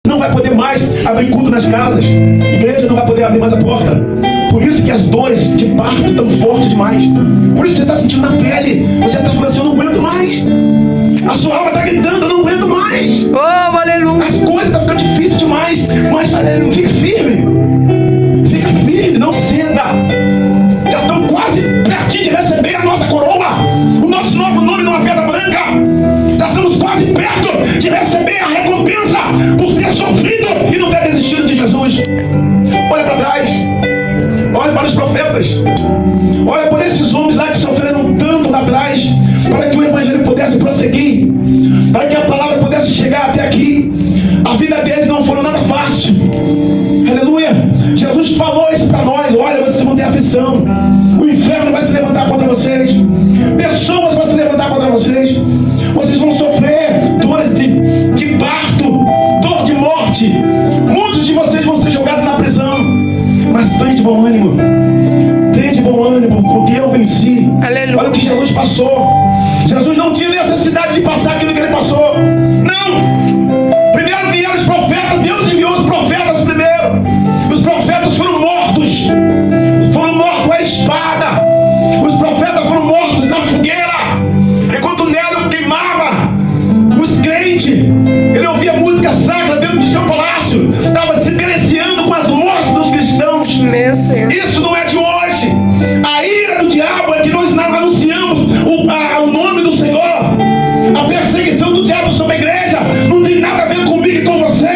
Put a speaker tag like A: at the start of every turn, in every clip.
A: não vai poder mais abrir culto nas casas. Igreja não vai poder abrir mais a porta. Por isso que as dores de parto estão fortes demais. Por isso que você está sentindo na pele. Você está falando assim, eu não aguento mais. A sua alma está gritando, eu não aguento mais.
B: Oh, aleluia.
A: As coisas estão ficando difíceis demais. Mas fica firme. Fica firme, não ceda. Já estão quase pertinho de receber a nossa coroa. O nosso novo nome numa pedra branca. Já estamos quase perto de receber a recompensa por ter sofrido e não ter desistido de Jesus. Olha para trás. Olha para os profetas. Olha por esses homens lá que sofreram tanto lá atrás, para que o evangelho pudesse prosseguir, para que a palavra pudesse chegar até aqui. A vida deles não foi nada fácil. Aleluia. Jesus falou isso para nós. Olha, vocês vão ter aflição. O inferno vai se levantar contra vocês. Pessoas vão se levantar contra vocês. Vocês vão sofrer dores de parto, dor de morte. Muitos de vocês vão ser jogados na prisão. Mas tenha de bom ânimo. Tenha de bom ânimo, porque eu venci.
B: Aleluia.
A: Olha o que Jesus passou. Jesus não tinha necessidade de passar aquilo que ele passou. Não. Primeiro vieram os profetas. Deus enviou os profetas primeiro. Os profetas foram mortos. Foram mortos à espada. Os profetas foram mortos na fogueira. Enquanto Nero queimava os crentes, ele ouvia música sacra dentro do seu palácio. Estava se deliciando com as mortes dos cristãos.
B: Meu Senhor.
A: Isso não é de hoje. A ira do diabo é que nós anunciamos o nome do Senhor. A perseguição do diabo sobre a igreja não tem nada a ver comigo e com você.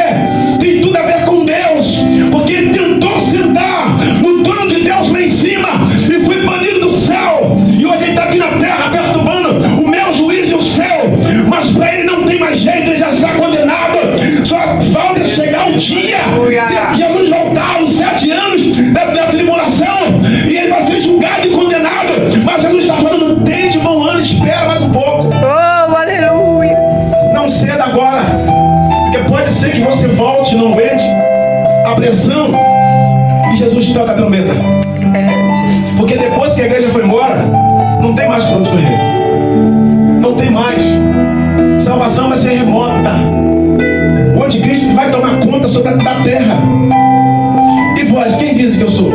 A: Tem tudo a ver com Deus. Porque ele tentou sentar no trono de Deus lá em cima e foi banido do céu. E hoje ele está aqui na terra perturbando o meu juízo e o seu. Mas para ele não tem mais jeito, ele já está condenado. Só falta chegar um dia de Jesus voltar os 7 anos da tribulação e ele vai ser julgado e condenado. Mas Jesus está falando, tem de bom ânimo, espera mais um pouco.
B: Oh, aleluia.
A: Não ceda agora, porque pode ser que você volte, não aguente a pressão e Jesus toca a trombeta. Porque depois que a igreja foi embora, não tem mais para onde correr. Não tem mais. Salvação vai ser remota. O anticristo vai tomar conta da terra. E vós, quem diz que eu sou?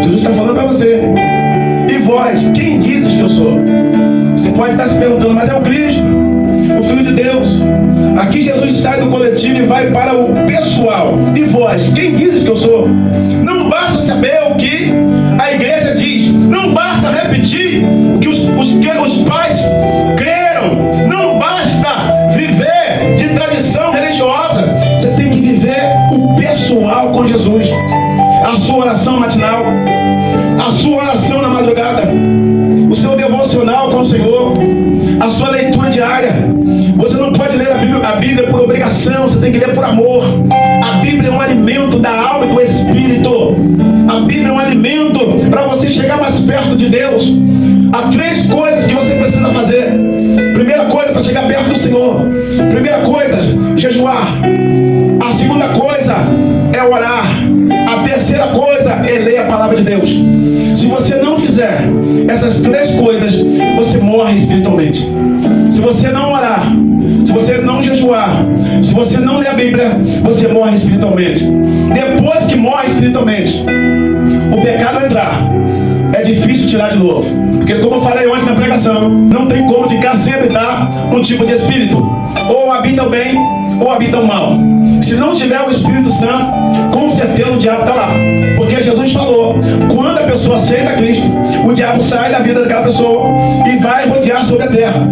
A: Jesus está falando para você. E vós, quem dizes que eu sou? Você pode estar se perguntando, mas é o Cristo, o Filho de Deus. Aqui Jesus sai do coletivo e vai para o pessoal. E vós, quem dizes que eu sou? Não basta saber o que a igreja diz. Não basta repetir o que os pais creram. Não basta viver de tradição religiosa. Você tem que viver o pessoal com Jesus. A sua oração matinal, a sua oração na madrugada, o seu devocional com o Senhor, a sua leitura diária. Você não pode ler a Bíblia por obrigação, você tem que ler por amor. A Bíblia é um alimento da alma e do espírito. A Bíblia é um alimento para você chegar mais perto de Deus. Há 3 coisas que você precisa fazer. Primeira coisa, para chegar perto do Senhor. Primeira coisa, jejuar. A segunda coisa é orar. A terceira coisa é ler a palavra de Deus. Se você não fizer essas 3 coisas, você morre espiritualmente. Se você não orar, se você não jejuar, se você não ler a Bíblia, você morre espiritualmente. Depois que morre espiritualmente, o pecado entrar, é difícil tirar de novo. Porque como eu falei ontem na pregação, não tem como ficar sem habitar um tipo de espírito. Ou habita o bem, ou habita o mal. Se não tiver o Espírito Santo, com certeza o diabo está lá. Porque Jesus falou, quando a pessoa aceita Cristo, o diabo sai da vida daquela pessoa e vai rodear sobre a terra.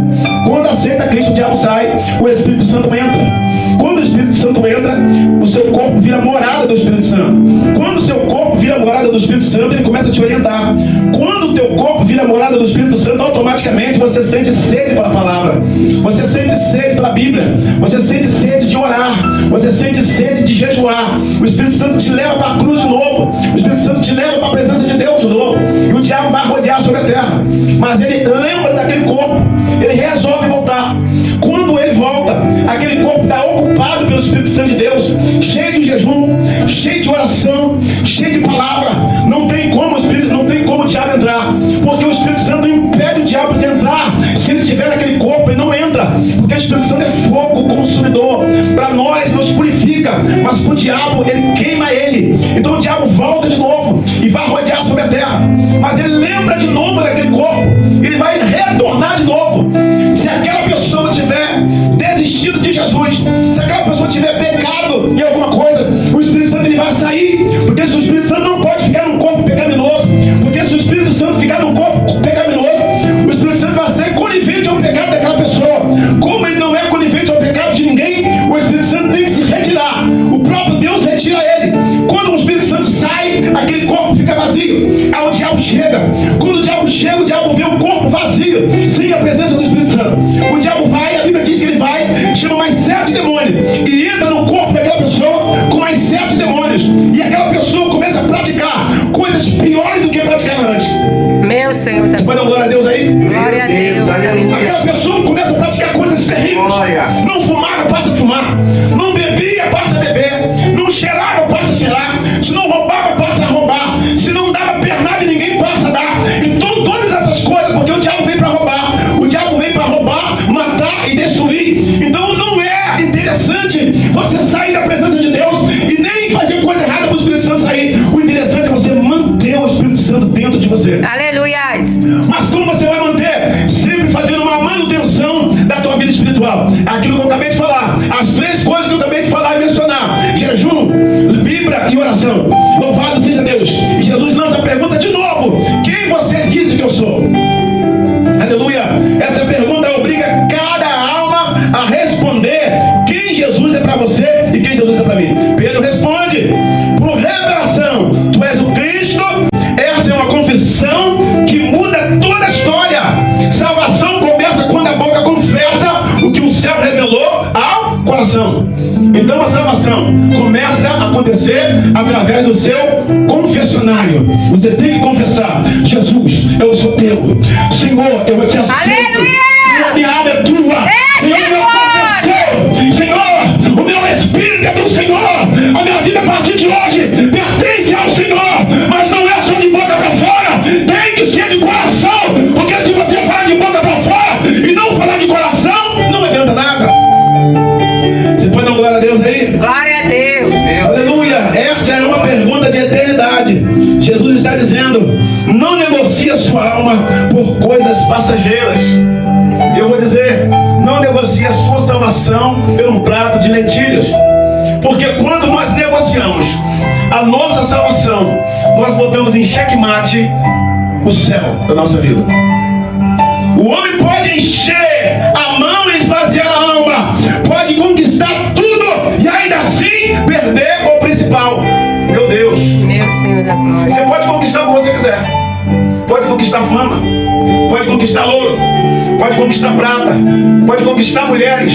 A: Quando aceita Cristo, o diabo sai, o Espírito Santo entra. Quando o Espírito Santo entra, o seu corpo vira morada do Espírito Santo. Quando o seu corpo vira morada do Espírito Santo, ele começa a te orientar. Quando o teu corpo vira morada do Espírito Santo, automaticamente você sente sede pela palavra. Você sente sede pela Bíblia. Você sente sede de orar. Você sente sede de jejuar. O Espírito Santo te leva para a cruz de novo. O Espírito Santo te leva para a presença de Deus de novo. E o diabo vai rodear sobre a terra. Mas ele lembra daquele corpo. Ele resolve voltar. Quando ele volta, aquele corpo está ocupado pelo Espírito Santo de Deus, cheio de jejum, cheio de oração, cheio de palavra. Não tem como o diabo entrar, porque o Espírito Santo impede o diabo de entrar. Se ele estiver naquele corpo, ele não entra, porque o Espírito Santo é fogo consumidor. Para nós, nos purifica. fica, mas pro diabo ele queima ele. Então o diabo volta de novo e vai rodear sobre a terra, mas ele lembra de novo daquele corpo, ele vai retornar de novo. Se aquela pessoa tiver desistido de Jesus, se aquela pessoa tiver pecado em alguma coisa, o Espírito Santo ele vai sair, porque se o Espírito Santo não pode ficar num corpo pecaminoso, porque se o Espírito Santo ficar num corpo pecaminoso, o Espírito Santo vai ser conivente ao pecado daquela pessoa. Como ele não é conivente ao pecado de ninguém, o Espírito Santo tem que se retirar. O próprio Deus retira ele. Quando o Espírito Santo sai, aquele corpo fica vazio. Aí o diabo chega. Quando o diabo chega, o diabo vê o corpo vazio, sem a presença do Espírito Santo. O diabo vai, a Bíblia diz que ele vai, chama mais 7 demônios e entra no corpo daquela pessoa com mais 7 demônios. E aquela pessoa começa a praticar coisas piores do que praticava antes.
B: Meu Senhor.
A: Você pode dar glória a Deus aí?
B: Glória a Deus.
A: Aquela pessoa começa a praticar coisas terríveis. Não fumava, passa a fumar. Não bebia, passa a beber. Não cheirava, passa a cheirar. Se não roubava, passa a roubar. Se não dava pernada em ninguém, passa a dar. Então todas essas coisas, porque o diabo veio para roubar. O diabo veio para roubar, matar e destruir. Então não é interessante você sair da presença de Deus e nem fazer coisa errada para o Espírito Santo sair. O interessante é você manter o Espírito Santo dentro de você.
B: Aleluias.
A: Mas como você vai manter? Sempre fazendo uma manutenção da tua vida espiritual. Aquilo que eu acabei de falar, as 3 coisas que eu acabei de falar e mencionar: jejum, Bíblia e oração. Louvado seja Deus. E Jesus lança a pergunta de novo: quem você diz que eu sou? Aleluia. Essa pergunta obriga cada alma a responder quem Jesus é para você e quem Jesus é para mim. Pedro responde: por revelação, tu és o Cristo. Essa é uma confissão que muda toda a história. Salvação começa quando a boca confessa o que o céu revelou ao coração. Então a salvação começa a acontecer através do seu confessionário. Você tem que confessar: Jesus, eu sou teu. Senhor, eu te aceito. Senhor, minha alma é tua. Senhor, meu confessor. Senhor, o meu espírito é do Senhor. A minha vida a partir de hoje pertence ao Senhor. Mas não é só de boca para fora, tem que ser de coração. Porque se você falar de boca para fora e não falar de coração, não adianta nada. Você pode dar glória a Deus aí?
B: Glória a Deus.
A: Aleluia. Essa é uma pergunta de eternidade. Jesus está dizendo: não negocie a sua alma por coisas passageiras. Eu vou dizer: não negocie a sua salvação por um prato de lentilhas. Porque quando nós negociamos a nossa salvação, nós botamos em xeque-mate o céu da nossa vida. O homem pode encher a mão e esvaziar a alma, pode conquistar tudo e ainda assim perder o principal. Meu Deus.
B: Meu Senhor da glória.
A: Você pode conquistar o que você quiser. Pode conquistar fama, pode conquistar ouro, pode conquistar prata, pode conquistar mulheres,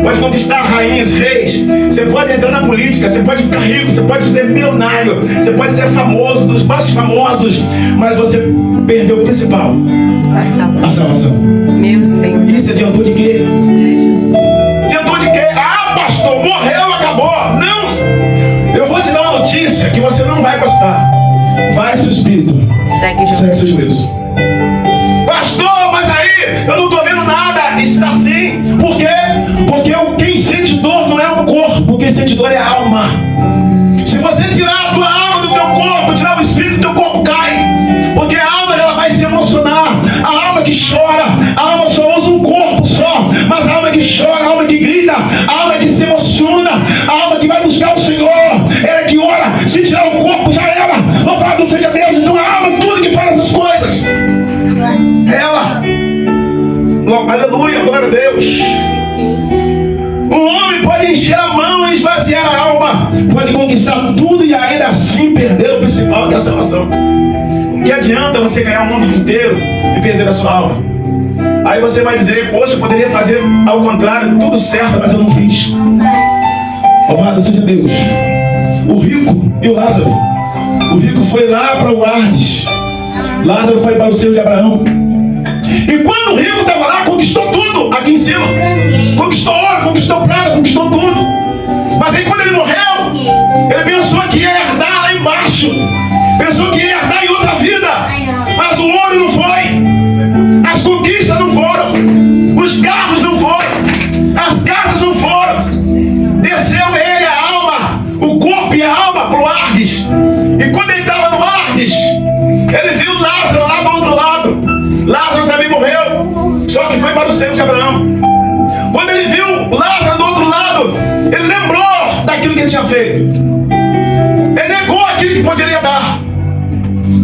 A: pode conquistar rainhas, reis. Você pode entrar na política, você pode ficar rico, você pode ser milionário, você pode ser famoso, dos mais famosos, mas você perdeu o principal: a salvação.
B: Meu Senhor.
A: Isso adiantou de quê? Adiantou de quê? Ah, pastor, morreu, acabou. Não! Eu vou te dar uma notícia que você não vai gostar. Vai, seu espírito.
B: Segue
A: Segue
B: Jesus.
A: seus meus. Pastor, mas aí eu não estou vendo nada. Está sim. Por quê? Porque quem sente dor não é o corpo, quem sente dor é a alma. Se você tirar a tua alma do teu corpo, tirar o espírito do teu corpo, cai. Porque a alma ela vai se emocionar. A alma que chora, a alma só usa um corpo só. Mas a alma que chora, a alma que grita, a alma que se emociona, a alma que vai buscar o Senhor, ela que ora. Se tirar o corpo, já era. Louvado seja Deus. Então a alma, tudo que faz essas coisas, ela, aleluia, glória a Deus. Um homem pode encher a mão e esvaziar a alma, pode conquistar tudo e ainda assim perder o principal, que é a salvação. Que adianta você ganhar o mundo inteiro e perder a sua alma? Aí você vai dizer: poxa, eu poderia fazer ao contrário, tudo certo, mas eu não fiz. Louvado seja Deus. O rico e o Lázaro. O rico foi lá para o Hades, Lázaro foi para o seio de Abraão. E quando o rico estava lá, conquistou tudo aqui em cima. Conquistou ouro, conquistou prata, conquistou tudo. Mas aí quando ele morreu, ele pensou que ia herdar lá embaixo. Pensou que ia herdar em outra vida. Mas o ouro não foi. As conquistas não foram. Os carros não foram. As casas não foram. Desceu ele a alma. que ele tinha feito. Ele negou aquilo que poderia dar.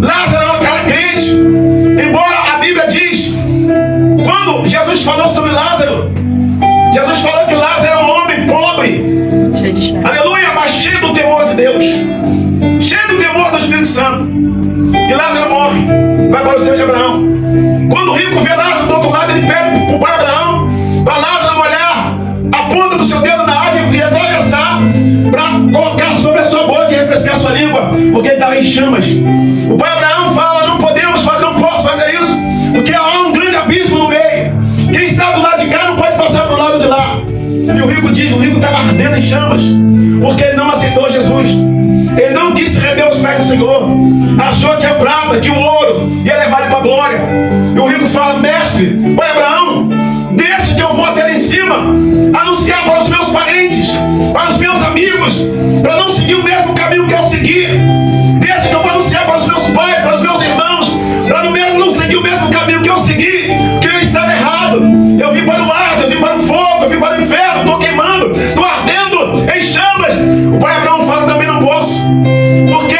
A: Lázaro era crente, embora a Bíblia diz, quando Jesus falou sobre Lázaro, Jesus falou que Lázaro era um homem pobre, aleluia, mas cheio do temor de Deus, cheio do temor do Espírito Santo. E Lázaro morre, vai para o seio de Abraão. Quando o rico vê Lázaro do outro lado, ele pede para o pai Abraão, para Lázaro molhar a ponta do seu dedo na água e atravessar, para colocar sobre a sua boca e refrescar a sua língua, porque ele estava em chamas. O pai Abraão fala: não podemos fazer, não posso fazer isso, porque há um grande abismo no meio. Quem está do lado de cá não pode passar para o lado de lá. E o rico diz, o rico estava ardendo em chamas, porque ele não aceitou Jesus. Ele não quis se render aos pés do Senhor. Achou que a prata, que o ouro ia levar ele para a glória. E o rico fala: mestre, pai Abraão, deixa que eu vou até lá em cima, anunciar para os meus parentes, para os meus amigos, para não seguir o mesmo caminho que eu segui. Deixa que eu vou anunciar para os meus pais, para os meus irmãos, para não seguir o mesmo caminho que eu segui, que eu estava errado. Eu vim para o ar, eu vim para o fogo, eu vim para o inferno, estou queimando, estou ardendo em chamas. O pai Abraão fala: também não posso. Por quê?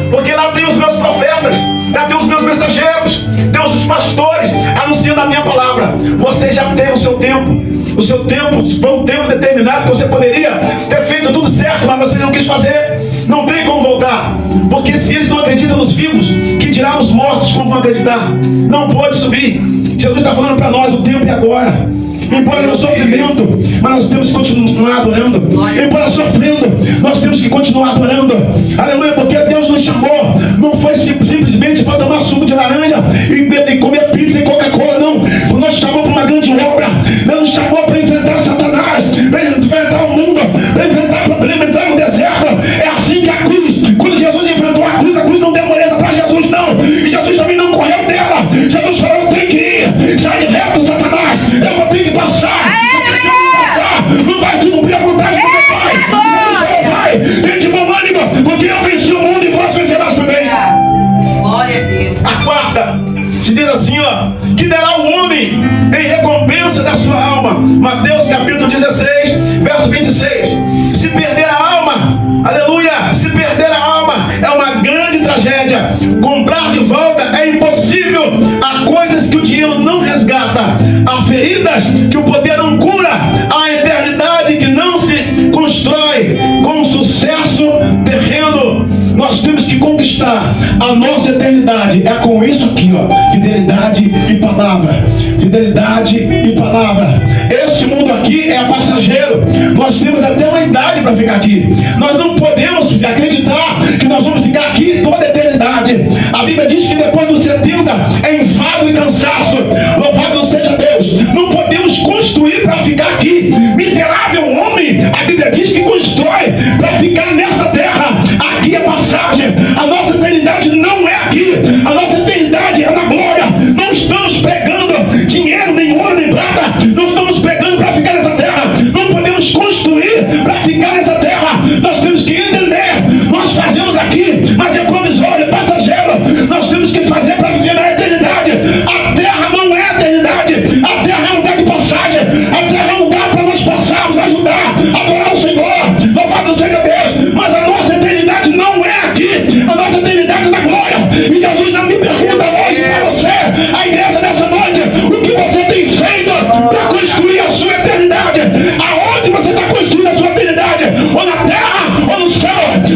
A: Porque lá tem os meus profetas, lá tem os meus mensageiros, tem os pastores anunciando a minha palavra. Você já teve o seu tempo. O seu tempo foi um tempo determinado que você poderia ter feito tudo certo, mas você não quis fazer. Não tem como voltar, porque se eles não acreditam nos vivos, que dirá os mortos como vão acreditar? Não pode subir. Jesus está falando para nós: o tempo é agora. Embora no sofrimento, mas nós temos que continuar adorando. Embora sofrendo, nós temos que continuar adorando. Aleluia, porque Deus nos chamou, não foi simplesmente para tomar suco de laranja e comer pizza e Coca-Cola, não. Nos chamou para uma grande obra. Deus nos chamou para enfrentar Satanás, para enfrentar o mundo, para enfrentar problemas, entrar no deserto. É assim que a cruz, quando Jesus enfrentou a cruz não deu moleza para Jesus, não. E Jesus também não correu dela. Jesus falou: eu tenho que ir, sai de reto, Satanás, eu vou ter que passar. Não vai se cumprir a vontade do meu Pai. Tem de bom ânimo, porque eu venci o mundo e vós vencerás também.
B: Glória a Deus.
A: A quarta se diz assim, ó: que dará o homem em recompensa da sua alma. Mateus capítulo 16, verso 26. Se perder a alma, aleluia, se perder a alma é uma grande tragédia. Comprar de volta é impossível. Há coisas que o dinheiro não resgata, há feridas que o poder não cura, há eternidade que não se constrói com sucesso terreno. Nós temos que conquistar a nossa eternidade. É com isso aqui, ó: fidelidade e palavra. Fidelidade e palavra. Esse mundo aqui é passageiro. Nós temos até uma idade para ficar aqui. Nós não podemos acreditar que nós vamos ficar aqui toda a eternidade. A Bíblia diz que depois dos 70 é enfado e cansaço. Louvado seja Deus. Não podemos construir para ficar aqui. Miserável homem, a Bíblia diz que constrói para ficar nessa terra. Aqui é passagem. A nossa eternidade não é aqui. A nossa eternidade é na glória. Não estamos pregando dinheiro, nem ouro, nem prata. Não estamos pregando para ficar nessa terra. Não podemos construir para ficar nessa terra. Nós temos que entender. Nós fazemos aqui, mas é provisório, é passageiro. Nós temos que fazer para viver na eternidade. A terra não é a eternidade. A terra é um lugar de passagem. A terra é um lugar para nós passarmos, ajudar, adorar o Senhor. Louvado seja Deus. Mas a nossa eternidade não é aqui. A nossa eternidade é na glória. E Jesus não me pergunta hoje para você, a igreja nessa noite, o que você tem feito para construir a sua eternidade? Aonde você está construindo a sua eternidade? Ou na terra ou no céu?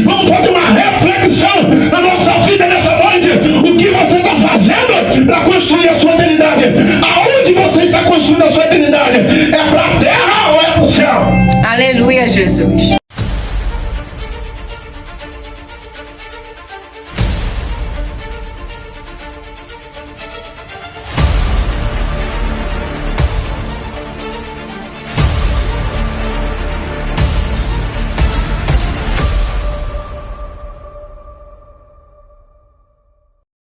A: Vamos fazer uma reflexão na nossa vida nessa noite. O que você está fazendo para construir a sua eternidade? Aonde você está construindo a sua eternidade?